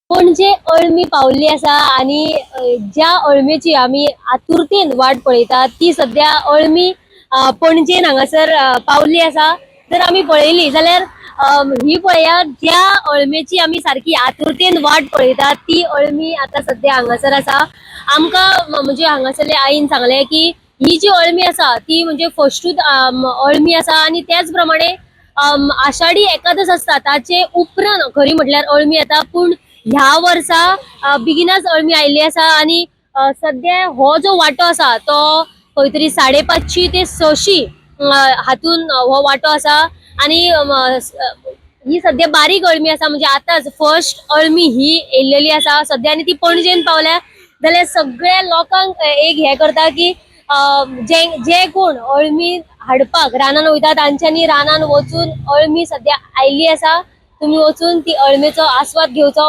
पणजे अळमी पावल्ली आसा आणि ज्या अळमेची आमी आतुरतेन वाट पळयता ती सध्या अळमी पणजेन हांगासर पावल्ली आसा. जर आमी पळयली जाल्यार ही पळयात ज्या अळमेची आमी सारखी आतुरतेन वाट पळयता ती अळमी आता सध्या हांगासर आसा. आमकां म्हणजे हांगासरले आईन सांगले की ही जी अळमी आसा ती म्हणजे फर्स्टूच अळमी आसा आणि त्याच प्रमाणे आषाढी एकादश असता ताचे उपरांत खरी म्हटल्यार अळमी येता. पूण ह्या वर्सा बेगिनाच अळमी आयिल्ली आसा आणि सध्या हो जो वाटो आसा तो खंय तरी 550 ते 600 हातून हो वाटो आसा आणि ही सध्या बारीक अळमी आसा म्हणजे आताच फर्स्ट अळमी ही येयलेली आसा सध्या आणि ती पणजेन पावल्या. जाल्यार सगळ्या लोकांक एक हे करता की जे कोण अळमी हाडपाक रानान वयता तांच्यांनी रानान वचून अळमी सध्या आयिल्ली आसा. तुम्ही वचून ती अळमेचो आस्वाद घेवचो.